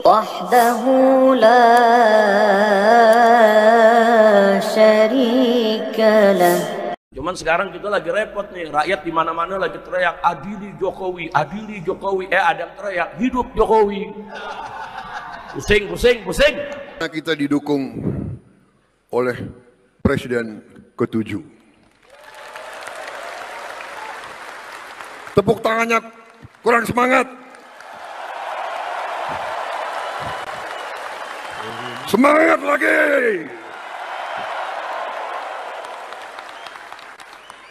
وحده لا شريك له. Cuman sekarang kita lagi repot nih, rakyat di mana-mana lagi teriak adili Jokowi, adili Jokowi. Ada yang teriak hidup Jokowi. Pusing. Kita didukung oleh Presiden ke-7. Tepuk tangannya kurang semangat. Semangat lagi.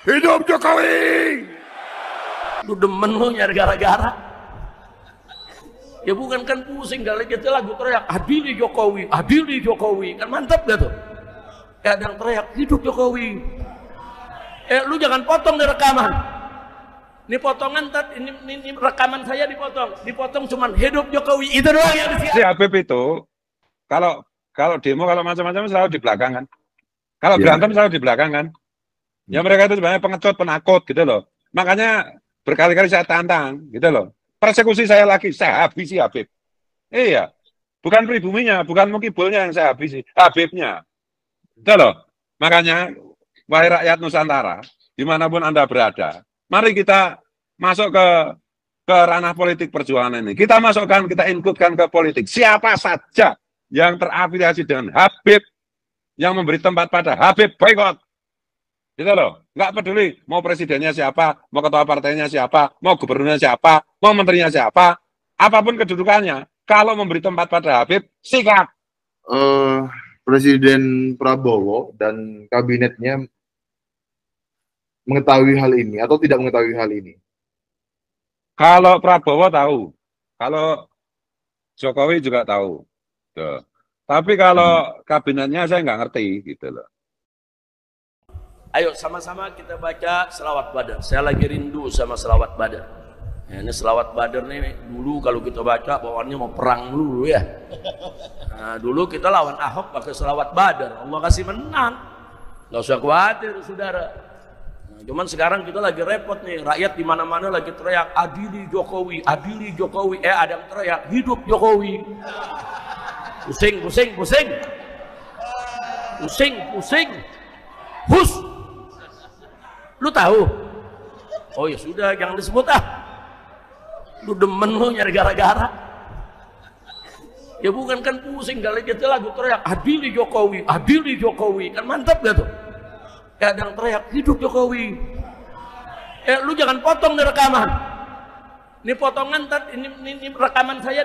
Hidup Jokowi. Lu demen lu nyari gara-gara. Ya bukan kan pusing kali kita lagu teriak adili Jokowi, adili Jokowi. Kan mantap gak tuh? Ada yang teriak hidup Jokowi. Lu jangan potong di rekaman. Ini potongan, ini rekaman saya dipotong cuman hidup Jokowi. Itu doang yang disiap. Si Habib itu kalau demo, kalau macam-macam selalu di belakang kan. Kalau berantem selalu di belakang kan. Ya mereka itu sebenarnya pengecut, penakut gitu loh. Makanya berkali-kali saya tantang gitu loh. Persekusi saya lagi, saya habisi Habib. Iya. Bukan pribuminya, bukan mukibulnya yang saya habisi, Habibnya. Gitu loh. Makanya wahai rakyat Nusantara, dimanapun Anda berada, mari kita masuk ke ranah politik perjuangan ini. Kita masukkan, kita inputkan ke politik. Siapa saja yang terafiliasi dengan Habib, yang memberi tempat pada Habib, boykot. Gitu loh. Nggak peduli mau presidennya siapa, mau ketua partainya siapa, mau gubernurnya siapa, mau menterinya siapa, apapun kedudukannya, kalau memberi tempat pada Habib, sikap. Presiden Prabowo dan kabinetnya mengetahui hal ini atau tidak mengetahui hal ini? Kalau Prabowo tahu, kalau Jokowi juga tahu. Tuh. Tapi kalau kabinetnya saya nggak ngerti gitu loh. Ayo sama-sama kita baca selawat Badar. Saya lagi rindu sama selawat Badar. Ya, ini selawat Badar nih dulu kalau kita baca bawaannya mau perang dulu ya. Nah, dulu kita lawan Ahok pakai selawat Badar. Allah kasih menang. Nggak usah khawatir saudara. Nah, cuman sekarang kita lagi repot nih, rakyat di mana-mana lagi teriak adili Jokowi, adili Jokowi. Ada yang teriak hidup Jokowi. Pusing. Hus. Lu tahu? Oh ya sudah, jangan disebut ah. Lu demen lu nyari gara-gara. Ya bukan kan pusing kali kita lagu teriak adili Jokowi, adili Jokowi. Kan mantap gak tuh? Ada yang teriak hidup Jokowi. Lu jangan potong di rekaman. Ini potongan, ini rekaman saya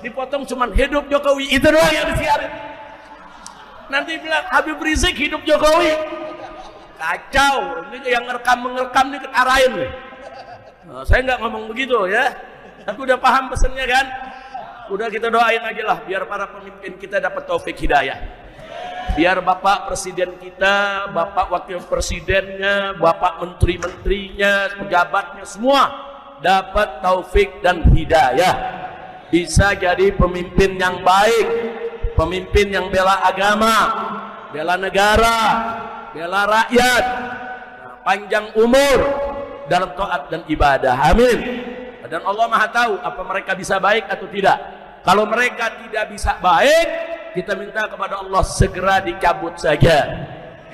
dipotong cuman hidup Jokowi. Itu doang yang disiarin. Nanti bilang Habib Rizik hidup Jokowi. Kacau, ini yang mengerekam nih ketarain nih. Nah, saya nggak ngomong begitu ya. Aku udah paham pesennya kan. Udah kita doain aja lah biar para pemimpin kita dapat taufik hidayah. Biar Bapak Presiden kita, Bapak Wakil Presidennya, Bapak Menteri-menterinya, pejabatnya semua dapat taufik dan hidayah. Bisa jadi pemimpin yang baik, pemimpin yang bela agama, bela negara, bela rakyat, panjang umur dalam taat dan ibadah. Amin. Dan Allah Maha tahu apa mereka bisa baik atau tidak. Kalau mereka tidak bisa baik, kita minta kepada Allah segera dicabut saja,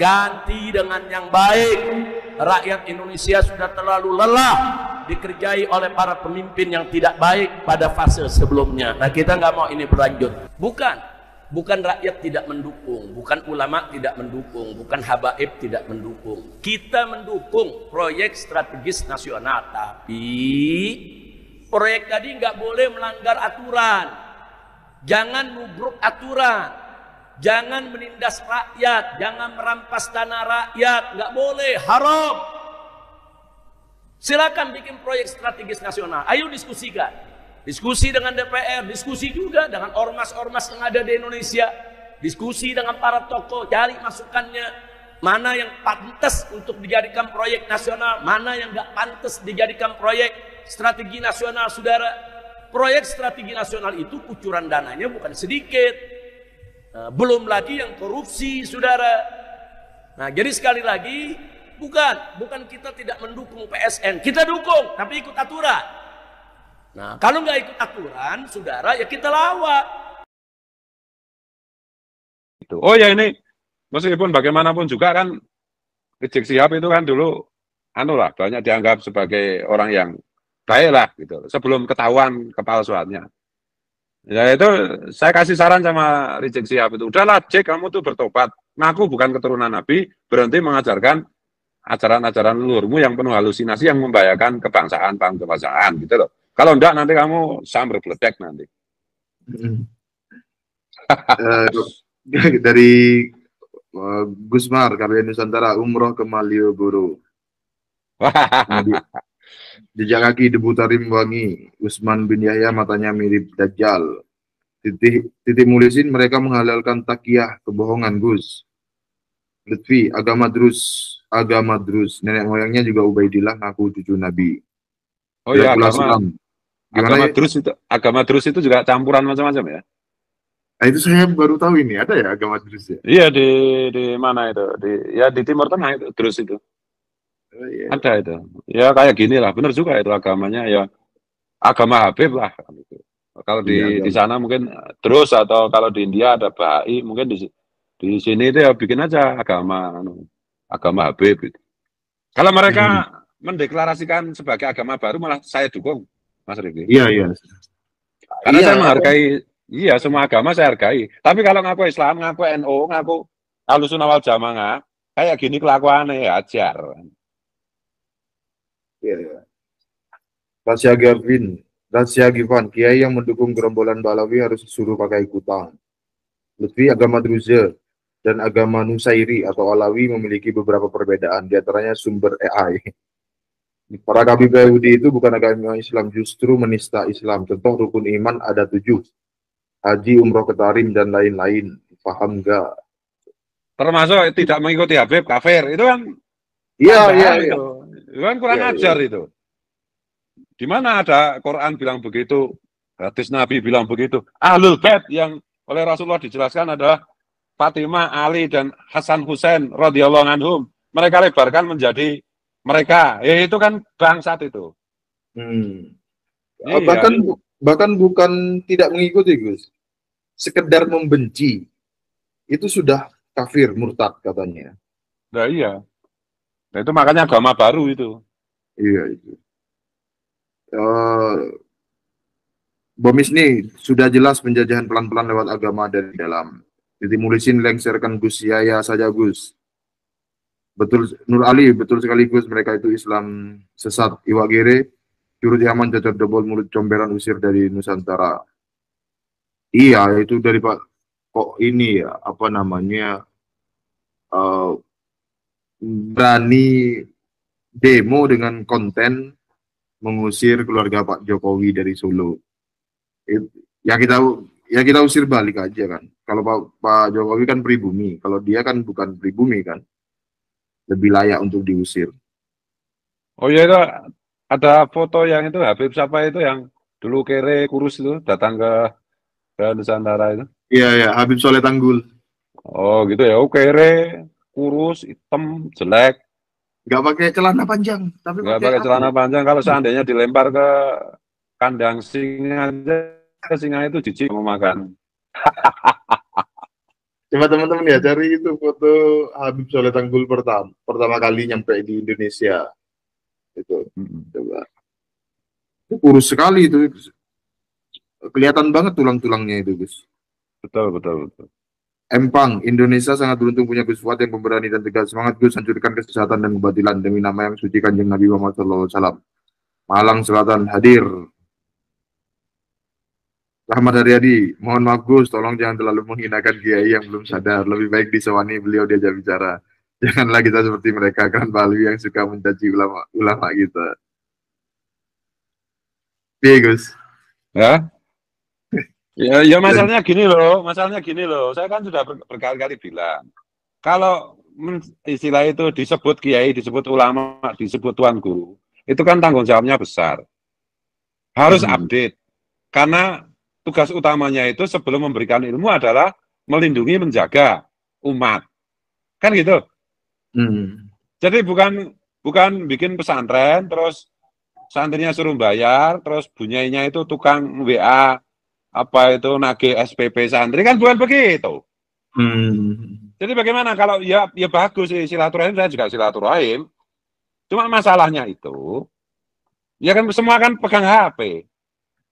ganti dengan yang baik. Rakyat Indonesia sudah terlalu lelah dikerjai oleh para pemimpin yang tidak baik pada fase sebelumnya. Nah, kita nggak mau ini berlanjut. Bukan rakyat tidak mendukung, bukan ulama tidak mendukung, bukan habaib tidak mendukung. Kita mendukung proyek strategis nasional, tapi proyek tadi nggak boleh melanggar aturan. Jangan nubruk aturan, jangan menindas rakyat, jangan merampas tanah rakyat, nggak boleh, haram. Silakan bikin proyek strategis nasional, ayo diskusikan. Diskusi dengan DPR, diskusi juga dengan ormas-ormas yang ada di Indonesia, diskusi dengan para tokoh, cari masukannya, mana yang pantas untuk dijadikan proyek nasional, mana yang nggak pantas dijadikan proyek strategi nasional. Saudara, proyek strategi nasional itu kucuran dananya bukan sedikit, belum lagi yang korupsi, saudara. Nah, jadi sekali lagi, bukan kita tidak mendukung PSN, kita dukung, tapi ikut aturan. Nah, kalau nggak ikut aturan, saudara, ya kita lawan. Oh ya ini, meskipun bagaimanapun juga kan, Rizik Syihab itu kan dulu, banyak dianggap sebagai orang yang baik lah gitu, sebelum ketahuan kepalsuannya. Ya itu saya kasih saran sama Rizik Syihab itu, udahlah Jek, kamu tuh bertobat, ngaku bukan keturunan Nabi, berhenti mengajarkan ajaran-ajaran leluhurmu yang penuh halusinasi yang membahayakan kebangsaan, paham kebangsaan gitu loh. Kalau enggak nanti kamu sambar beledek nanti. Dari Gusmar, Karya Nusantara, umroh ke Malioboro. Jejak kaki debu tarim wangi. Usman bin Yahya matanya mirip Dajjal. Titik Mulisin, mereka menghalalkan takiyah, kebohongan Gus. Lutfi, agama Drus. Nenek moyangnya juga Ubaidillah, ngaku cucu Nabi. Oh ya, agama Drus itu juga campuran macam-macam ya. Nah, itu saya baru tahu ini, ada ya agama Drus ya? Iya, di mana itu? Di Timur Tengah itu, Drus itu. Oh, iya. Ada itu. Ya kayak gini lah, benar juga itu agamanya ya agama Habib lah. Kalau di sana mungkin terus, atau kalau di India ada Bahai, mungkin di sini itu ya bikin aja agama Habib. Gitu. Kalau mereka mendeklarasikan sebagai agama baru, malah saya dukung, Mas Riki. Iya. Karena saya menghargai, semua agama saya hargai. Tapi kalau ngaku Islam, ngaku NU, ngaku Ahlussunnah wal Jamaah, kayak gini kelakuannya ya ajar. Iya. Rasya Gifan, kiai yang mendukung gerombolan Balawi harus disuruh pakai kutang. Lutfi, agama Druze dan agama Nusairi atau Alawi memiliki beberapa perbedaan, diantaranya sumber AI. Para Habib Yahudi itu bukan agama Islam, justru menista Islam. Contoh rukun iman ada 7. Haji, umroh ke Tarim, dan lain-lain. Paham nggak? Termasuk tidak mengikuti Habib, kafir. Itu kan Iya. Itu kan kurang ajar itu. Di mana ada Quran bilang begitu, hadis Nabi bilang begitu. Ahlul Bait yang oleh Rasulullah dijelaskan adalah Fatimah, Ali, dan Hasan Husain radhiyallahu anhum. Mereka lebarkan menjadi mereka. Ya itu kan bangsat itu. Iya. Bahkan bukan tidak mengikuti, Gus. Sekedar membenci. Itu sudah kafir, murtad katanya. Nah iya. Nah, itu makanya agama baru itu. Iya itu. Bomis nih sudah jelas penjajahan pelan-pelan lewat agama dari dalam. Titik Mulisin lengserkan Gus Yaya saja Gus. Betul Nur Ali, betul sekali Gus, mereka itu Islam sesat. Iwagere, curut Yaman, cacar dobol, mulut comberan, usir dari Nusantara. Iya, itu dari Pak kok ini ya, apa namanya, berani demo dengan konten mengusir keluarga Pak Jokowi dari Solo. Ya kita usir balik aja kan. Kalau Pak Jokowi kan pribumi, kalau dia kan bukan pribumi kan, lebih layak untuk diusir. Oh iya, itu ada foto yang itu Habib siapa itu yang dulu kere kurus itu datang ke Nusantara itu. Iya, Habib Soleh Tanggul. Oh gitu ya, kere kurus, hitam, jelek. Nggak pakai celana panjang, tapi nggak pakai celana panjang. Kalau seandainya dilempar ke kandang singa aja, singa itu jijik mau makan. Coba teman-teman ya cari itu foto Habib Soleh Tanggul pertama kali nyampe di Indonesia. Itu coba. Itu kurus sekali itu. Kelihatan banget tulang-tulangnya itu, Gus. Betul. Empang, Indonesia sangat beruntung punya Gus Fuad yang pemberani dan tegas. Semangat Gus, hancurkan kesesatan dan kebatilan demi nama yang suci Kanjeng Nabi Muhammad SAW. Malang Selatan hadir. Rahmat Haryadi, mohon maaf Gus, tolong jangan terlalu menghinakan kiai yang belum sadar. Lebih baik disewani beliau diajak bicara. Janganlah kita seperti mereka, kan Balawi yang suka mencaci ulama kita. Iya Gus. Ya masalahnya gini loh. Saya kan sudah berkali-kali bilang, kalau istilah itu disebut kiai, disebut ulama, disebut tuan guru, itu kan tanggung jawabnya besar. Harus update. Karena tugas utamanya itu sebelum memberikan ilmu adalah melindungi, menjaga umat. Kan gitu. Jadi bukan bikin pesantren terus santrinya suruh bayar, terus bunyainya itu tukang WA, apa itu nagih SPP santri, kan bukan begitu. Jadi bagaimana kalau ya bagus sih silaturahim, saya juga silaturahim. Cuma masalahnya itu, ya kan semua kan pegang HP.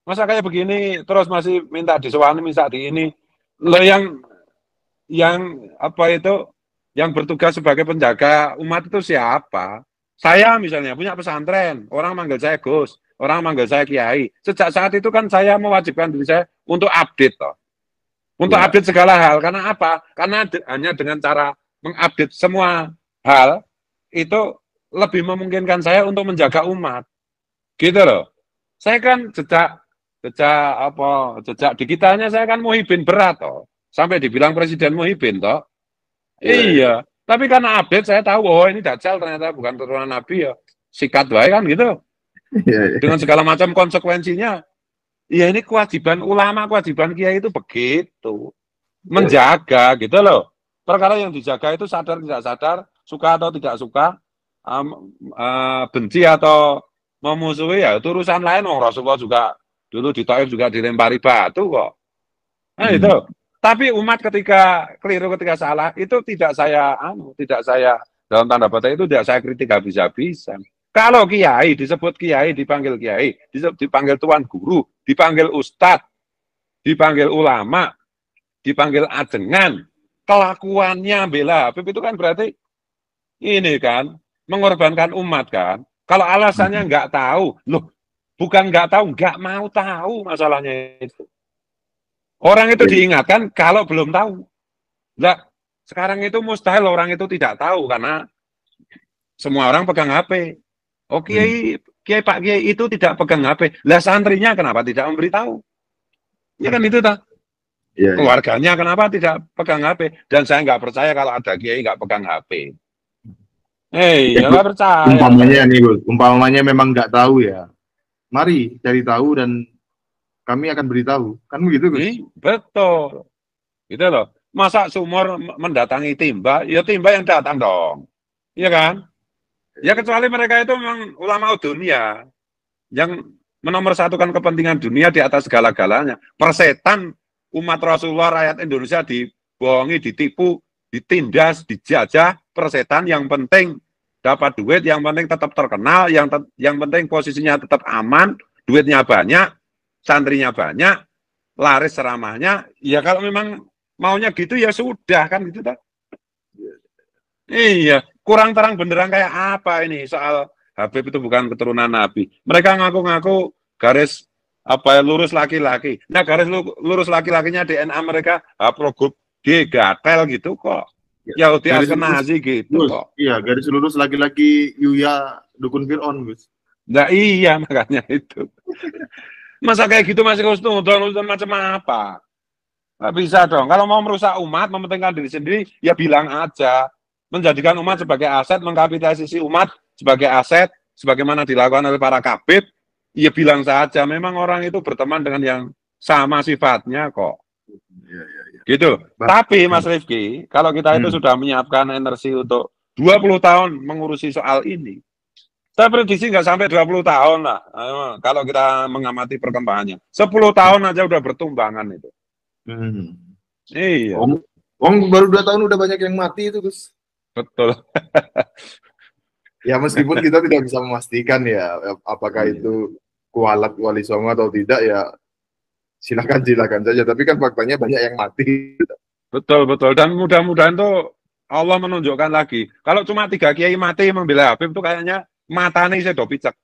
Masa kayak begini terus masih minta disewani, minta di ini. Lo yang apa itu, yang bertugas sebagai penjaga umat itu siapa? Saya misalnya punya pesantren, orang manggil saya Gus, orang manggil saya Kiai. Sejak saat itu kan saya mewajibkan diri saya untuk update toh. Untuk update segala hal. Karena apa? Karena hanya dengan cara mengupdate semua hal itu lebih memungkinkan saya untuk menjaga umat. Gitu loh. Saya kan jejak digitalnya saya kan Muhyiddin berat toh. Sampai dibilang Presiden Muhyiddin toh. Iya. Tapi karena update saya tahu, oh ini Dajjal ternyata bukan keturunan Nabi ya. Sikat baik kan gitu. Dengan segala macam konsekuensinya. Ya ini kewajiban ulama, kewajiban kiai itu begitu. Menjaga gitu loh. Perkara yang dijaga itu sadar tidak sadar, suka atau tidak suka, benci atau memusuhi ya itu urusan lain. Rasulullah juga dulu di Taif juga dilempari batu kok. Nah itu. Tapi umat ketika keliru, ketika salah, itu tidak saya dalam tanda petik itu tidak saya kritik habis-habisan. Kalau kiai disebut kiai, dipanggil kiai, dipanggil tuan guru, dipanggil ustadz, dipanggil ulama, dipanggil ajengan, kelakuannya bela Habib itu kan berarti ini kan mengorbankan umat kan. Kalau alasannya nggak tahu, loh bukan nggak tahu, nggak mau tahu masalahnya itu. Orang itu diingatkan kalau belum tahu. Nah, sekarang itu mustahil orang itu tidak tahu karena semua orang pegang HP. Oh Kiai Pak Kiai itu tidak pegang HP. Lah santrinya kenapa tidak memberitahu? Ya kan itu tak. Keluarganya kenapa tidak pegang HP? Dan saya nggak percaya kalau ada Kiai nggak pegang HP. Ya nggak percaya. Umpamanya nih Gus, umpamanya memang nggak tahu ya. Mari cari tahu dan kami akan beritahu, kan begitu Gus? Betul, gitu loh. Masa sumur mendatangi timba, ya timba yang datang dong, iya kan? Ya kecuali mereka itu memang ulama dunia, yang menomorsatukan kepentingan dunia di atas segala-galanya. Persetan umat Rasulullah, rakyat Indonesia dibohongi, ditipu, ditindas, dijajah, persetan yang penting dapat duit, yang penting tetap terkenal, yang penting posisinya tetap aman, duitnya banyak, santrinya banyak, laris ceramahnya, ya kalau memang maunya gitu ya sudah kan gitu tak? Iya, kurang terang benderang kayak apa ini soal Habib itu bukan keturunan Nabi. Mereka ngaku-ngaku garis apa lurus laki-laki. Nah garis lurus laki-lakinya DNA mereka Haplogroup G gatel gitu kok. Yahudi Askenazi gitu Gus, kok. Iya, garis lurus laki-laki Yuya dukun Fir'aun Gus. Nah iya makanya itu. Masa kayak gitu masih khusnudon macam apa? Nggak bisa dong. Kalau mau merusak umat, mementingkan diri sendiri, ya bilang aja. Menjadikan umat sebagai aset, mengkapitalisasi umat sebagai aset, sebagaimana dilakukan oleh para kabid, ya bilang saja. Memang orang itu berteman dengan yang sama sifatnya kok. Gitu. Tapi Mas Rifki, kalau kita itu sudah menyiapkan energi untuk 20 tahun mengurusi soal ini, saya prediksi nggak sampai 20 tahun lah. Kalau kita mengamati perkembangannya. 10 tahun aja udah bertumbangan itu. Iya. Baru 2 tahun udah banyak yang mati itu, Gus. Betul. Ya meskipun kita tidak bisa memastikan ya apakah itu kualat Wali Songo atau tidak ya silakan saja. Tapi kan faktanya banyak yang mati. Betul. Dan mudah-mudahan tuh Allah menunjukkan lagi. Kalau cuma 3 kiai mati membela Habib itu kayaknya matanya saya do picek.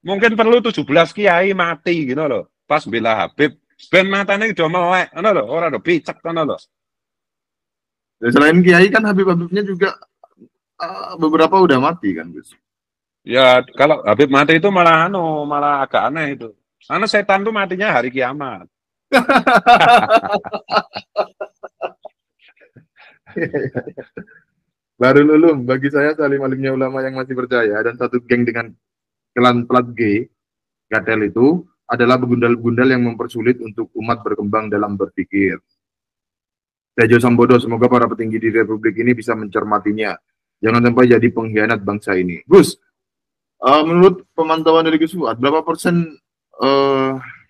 Mungkin perlu 17 kiai mati gitu loh. Pas bela Habib, ben matanya udah melek, ngono loh, ora do picek ngono loh. Dan selain kiai kan Habib-habibnya juga beberapa udah mati kan, Gus. Ya, kalau Habib mati itu malah agak aneh itu. Karena setan tuh matinya hari kiamat. Baru Ulum, bagi saya salim-alimnya ulama yang masih percaya dan satu geng dengan klan plat G, Gatel itu adalah begundal-begundal yang mempersulit untuk umat berkembang dalam berpikir. Tejo Sambodo, semoga para petinggi di Republik ini bisa mencermatinya. Jangan sampai jadi pengkhianat bangsa ini. Gus, Menurut pemantauan dari Gus Fuad, berapa persen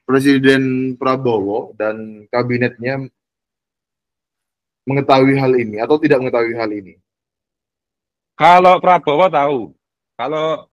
Presiden Prabowo dan kabinetnya mengetahui hal ini atau tidak mengetahui hal ini? Kalau Prabowo tahu, kalau